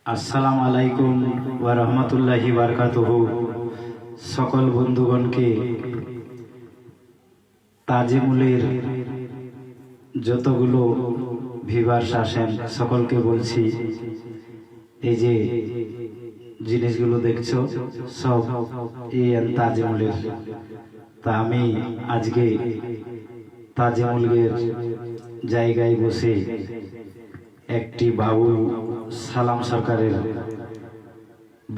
আসসালামু আলাইকুম ওয়া রাহমাতুল্লাহি ওয়া বারাকাতুহু। সকল বন্ধুগণকে তাজিমুলের যতগুলো ভিউয়ার্স আসেন সকলকে বলছি, এই যে জিনিসগুলো দেখছো সব এই তাজিমুলের। তা আমি আজকে তাজিমুলের জায়গায় বসে একটি বাউল সালাম সরকারের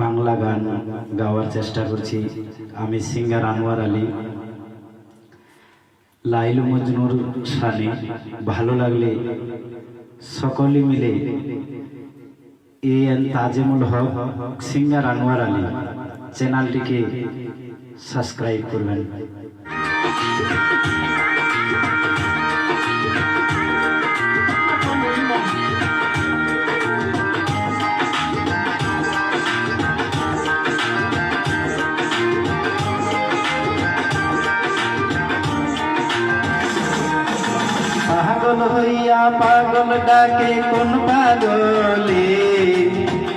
বাংলা গান গাওয়ার চেষ্টা করছি। আমি সিঙ্গার আনোয়ার আলী। লাইলু মজনুর শানে ভালো লাগলে সকলে মিলে এএন তাজিমুল হক সিঙ্গার আনোয়ার আলী চ্যানেলটিকে সাবস্ক্রাইব করবেন। পাগল হইয়া পাগল ডাকে কোন পাগলে,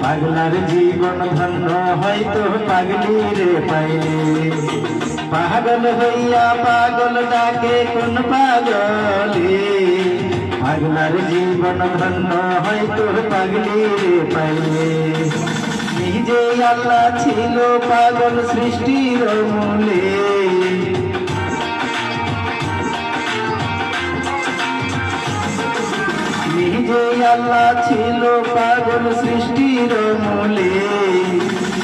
পাগলার জীবন ধন্য হয়তো পাগলি রে পাইলে। পাগল হইয়া পাগল ডাকে কোন পাগলে, পাগলার জীবন ধন্য হয়তো পাগলি রে পাইলে। নিজে আল্লাহ ছিল পাগল সৃষ্টির মূলে, নিজে আল্লাহ ছিল পাগল সৃষ্টির মূলে।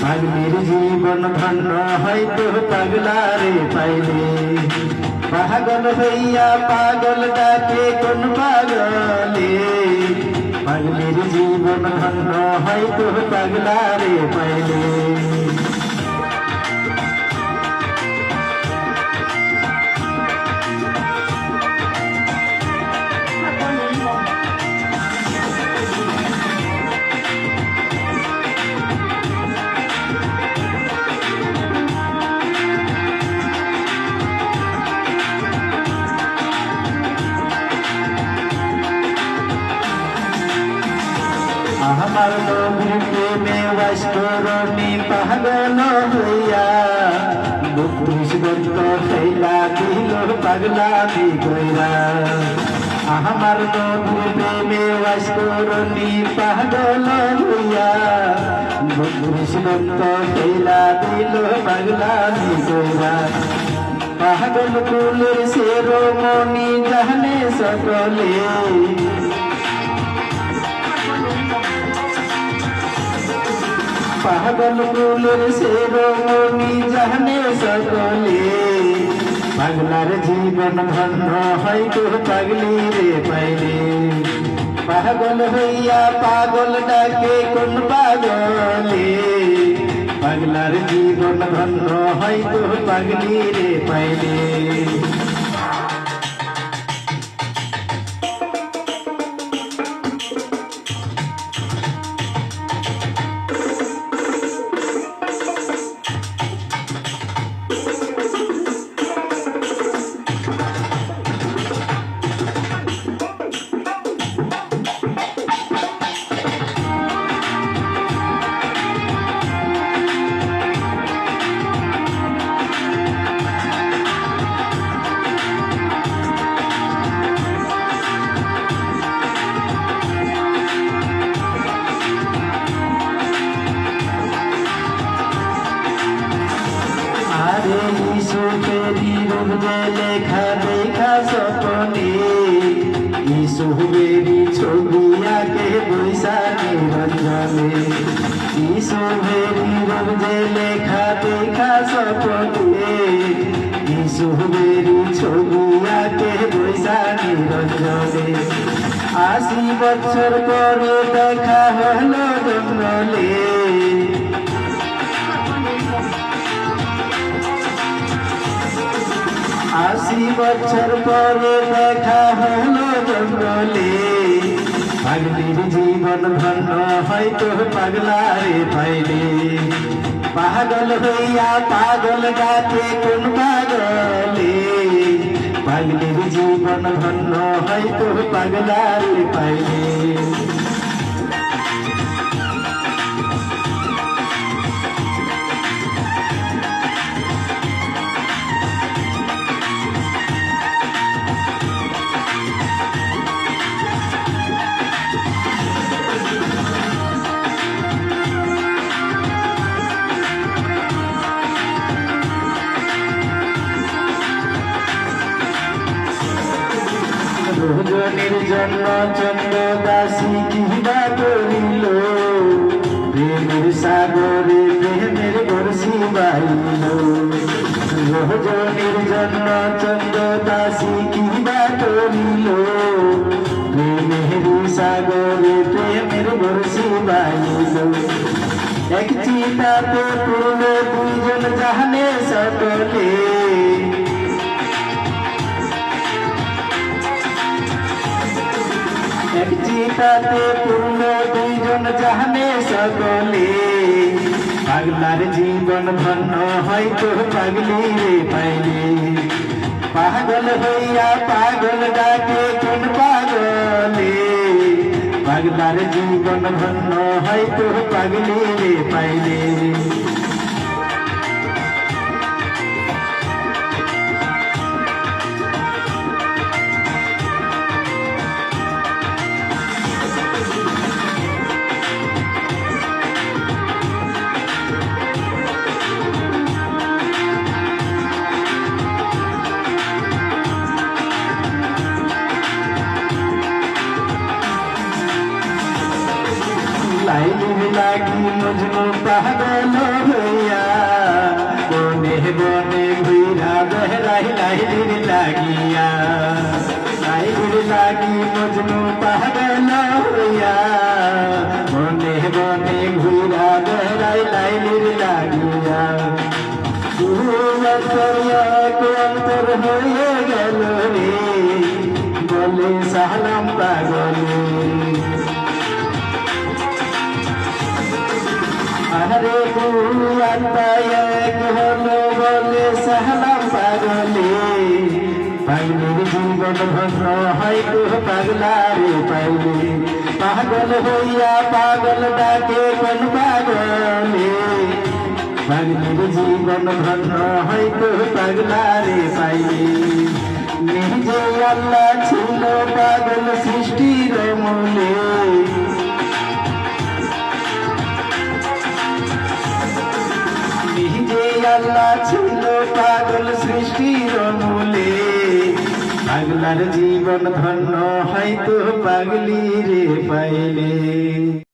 পাগলের জীবন ধন্য হয়তো পাগলারে পাইলে। পাগল হইয়া পাগল ডাকে কোন পাগলে, পাগলের জীবন ধন্য হয়তো পাগলারে পাইলে। আমার নবীর প্রেমে বাস্তরণী পাগল হইয়া, বুকুশ গন্ত ফেলা দিল পাগলামি কইরা। আমার নবীর প্রেমে বাস্তরণী পাগল হইয়া, বুকুশ গন্ত ফেলা দিল পাগলামি কইরা। পাগল কুলের শিরোমণি জানে সকলে, পাগল কুলের শিরোমণি জানে সকলে। পাগলার জীবন ধন্য হয়তো পাগলি রে পাইলে। পাগল হইয়া পাগল ডাকে কোন পাগলে, পাগলার জীবন ধন্য হয়তো পাগলি রে পাইলে। লেখা দেখা সপনে, ইসুবেরি ছবি আঁকে বৈশাখী রঞ্জনে। ইসুবেরি রোজে লেখা দেখা সপনে, ইসুবেরি ছবি আঁকে বৈশাখী রঞ্জনে। ৮০ বছর পরে দেখা হলো জঙ্গলে, ৮০ বছর পরে দেখা হলো জঙ্গলে। পাগলির জীবন ধন্য হয়তো পাগলারে পাইলে। পাগল হইয়া পাগল ডাকে কোন পাগলে, পাগলির জীবন ধন্য হয়তো পাগলারে পাইলে। জন্য চন্দ্র দাসী কিবা করিল, প্রেমের সাগরে প্রেমের বর্ষি বাইল। রজনীর জন্য চন্দ্র দাসী কিবা করিল, প্রেমের সাগরে প্রেমের বর্ষি বাইল। এক চিতাতে পূর্ণ দুইজন জাহানে সকলে, এক চিতাতে পূর্ণ দুইজন জাহানে সকলে। পাগলার জীবন ধন্য হয়তো পাগলি রে পাইলে, পাগল হইয়া পাগল ডাকে কোন পাগলে। পাগলার জীবন ধন্য হয়তো পাগলি রে পাইলে। লাইলির লাগি মজনু পাগল হইয়া, বনে বনে ঘুরা বেহরাই লাইলির লাগিয়া। লাইলির লাগি মজনু পাগল হইয়া, বনে বনে ঘুরা বেহরাই লাইলির লাগিয়া। অন্তর হয়ে গেল রে, বলে সালাম পাগলে। আরে এক হলো বলে সালাম পাগলে। পাগলের জীবন ধন্য হয়তো পাগলারে পাইলে, পাগল হইয়া পাগল ডাকে কোন পাগলে। পাগলের জীবন ধন্য হয়তো পাগলারে পাইলে। নিজে আল্লাহ ছিল পাগল সৃষ্টির মূলে, আল্লাহ ছিল পাগল সৃষ্টির মূলে। পাগলার জীবন ধন্য হয়তো পাগলি রে পাইলে।